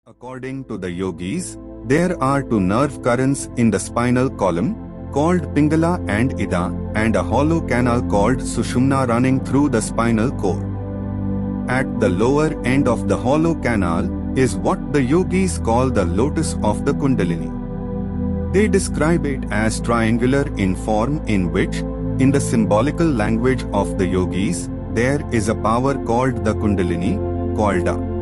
According to the yogis, there are two nerve currents in the spinal column called Pingala and Ida and a hollow canal called Sushumna running through the spinal cord. At the lower end of the hollow canal is what the yogis call the lotus of the Kundalini. They describe it as triangular in form, in which, in the symbolical language of the yogis, there is a power called the Kundalini, called a.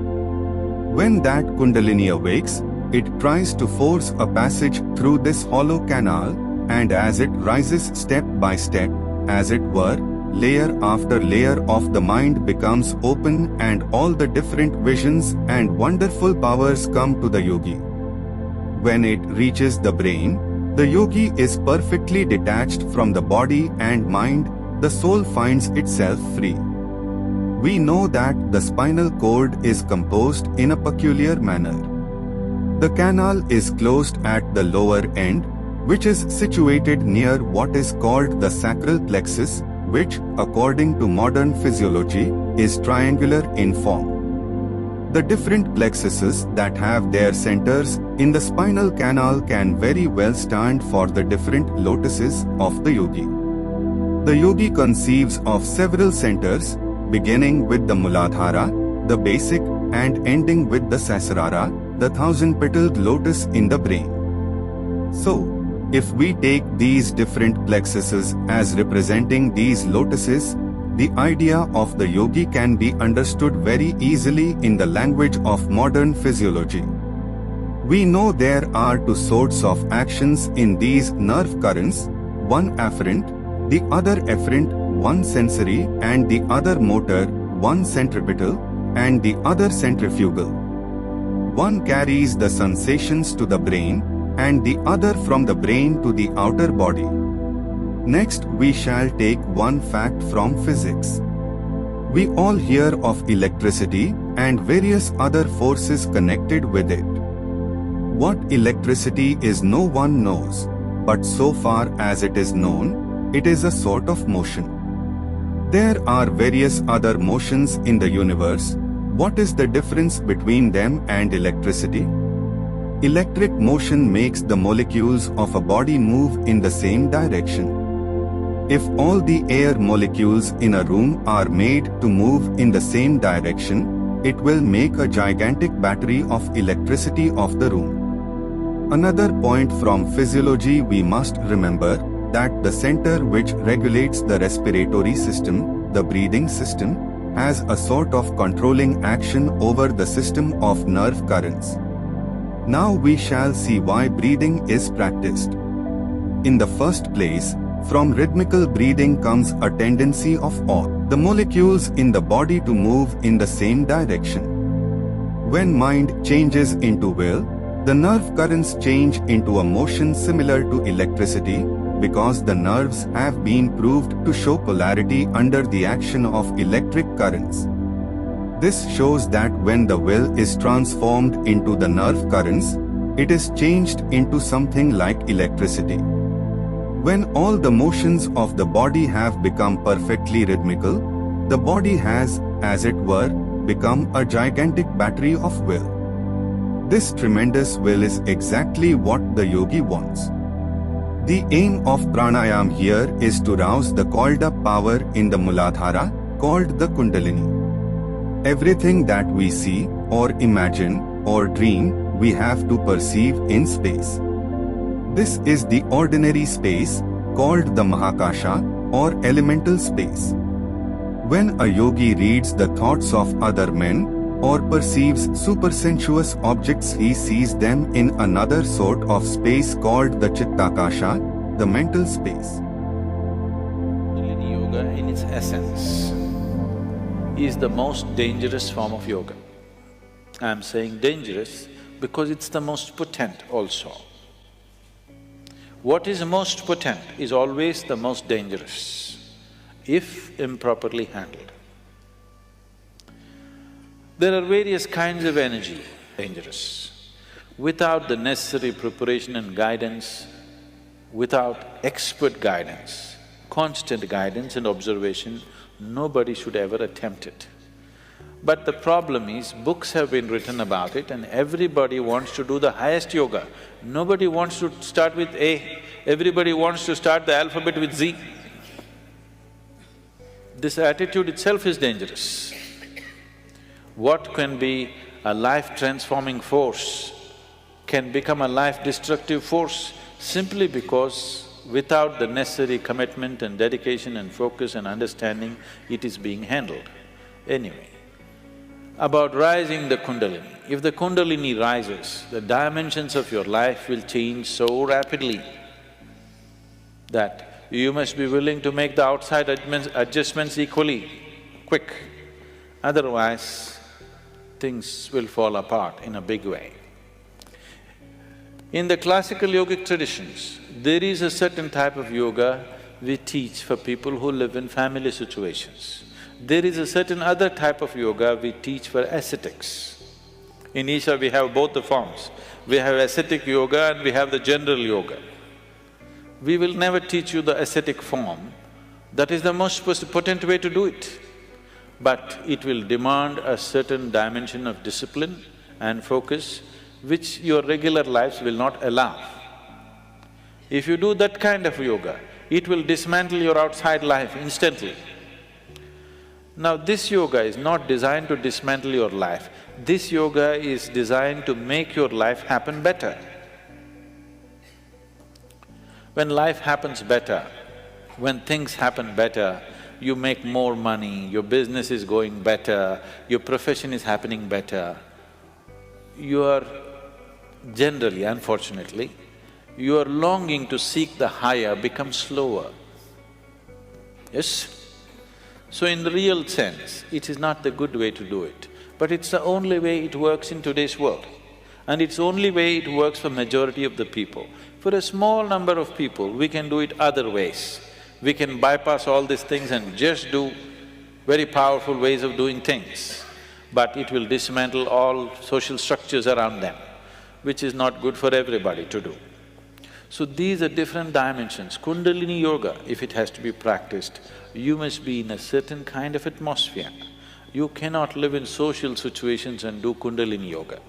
When that Kundalini awakes, it tries to force a passage through this hollow canal, and as it rises step by step, as it were, layer after layer of the mind becomes open and all the different visions and wonderful powers come to the yogi. When it reaches the brain, the yogi is perfectly detached from the body and mind, the soul finds itself free. We know that the spinal cord is composed in a peculiar manner. The canal is closed at the lower end, which is situated near what is called the sacral plexus, which, according to modern physiology, is triangular in form. The different plexuses that have their centers in the spinal canal can very well stand for the different lotuses of the yogi. The yogi conceives of several centers, beginning with the Muladhara, the basic, and ending with the Sahasrara, the thousand-petaled lotus in the brain. So, if we take these different plexuses as representing these lotuses, the idea of the yogi can be understood very easily in the language of modern physiology. We know there are two sorts of actions in these nerve currents, one afferent, the other efferent, one sensory and the other motor, one centripetal and the other centrifugal. One carries the sensations to the brain and the other from the brain to the outer body. Next, we shall take one fact from physics. We all hear of electricity and various other forces connected with it. What electricity is no one knows, but so far as it is known, it is a sort of motion. There are various other motions in the universe. What is the difference between them and electricity? Electric motion makes the molecules of a body move in the same direction. If all the air molecules in a room are made to move in the same direction, it will make a gigantic battery of electricity of the room. Another point from physiology we must remember, that the center which regulates the respiratory system, the breathing system, has a sort of controlling action over the system of nerve currents. Now we shall see why breathing is practiced. In the first place, from rhythmical breathing comes a tendency of all the molecules in the body to move in the same direction. When mind changes into will, the nerve currents change into a motion similar to electricity, because the nerves have been proved to show polarity under the action of electric currents. This shows that when the will is transformed into the nerve currents, it is changed into something like electricity. When all the motions of the body have become perfectly rhythmical, the body has, as it were, become a gigantic battery of will. This tremendous will is exactly what the yogi wants. The aim of pranayam here is to rouse the called up power in the Muladhara, called the Kundalini. Everything that we see, or imagine, or dream, we have to perceive in space. This is the ordinary space, called the Mahakasha, or elemental space. When a yogi reads the thoughts of other men, or perceives supersensuous objects, he sees them in another sort of space called the Chittakasha, the mental space. Kundalini yoga in its essence is the most dangerous form of yoga. I'm saying dangerous because it's the most potent also. What is most potent is always the most dangerous, if improperly handled. There are various kinds of energy, dangerous. Without the necessary preparation and guidance, without expert guidance, constant guidance and observation, nobody should ever attempt it. But the problem is, books have been written about it and everybody wants to do the highest yoga. Nobody wants to start with A, everybody wants to start the alphabet with Z. This attitude itself is dangerous. What can be a life-transforming force can become a life-destructive force simply because without the necessary commitment and dedication and focus and understanding, it is being handled. Anyway, about rising the Kundalini. If the Kundalini rises, the dimensions of your life will change so rapidly that you must be willing to make the outside adjustments equally quick. Otherwise, things will fall apart in a big way. In the classical yogic traditions, there is a certain type of yoga we teach for people who live in family situations. There is a certain other type of yoga we teach for ascetics. In Isha we have both the forms. We have ascetic yoga and we have the general yoga. We will never teach you the ascetic form, that is the most potent way to do it. But it will demand a certain dimension of discipline and focus which your regular lives will not allow. If you do that kind of yoga, it will dismantle your outside life instantly. Now this yoga is not designed to dismantle your life, this yoga is designed to make your life happen better. When life happens better, when things happen better, you make more money, your business is going better, your profession is happening better, you are generally, unfortunately, your longing to seek the higher becomes slower. Yes? So in the real sense, it is not the good way to do it, but it's the only way it works in today's world. And it's the only way it works for majority of the people. For a small number of people, we can do it other ways. We can bypass all these things and just do very powerful ways of doing things, but it will dismantle all social structures around them, which is not good for everybody to do. So these are different dimensions. Kundalini yoga, if it has to be practiced, you must be in a certain kind of atmosphere. You cannot live in social situations and do Kundalini yoga.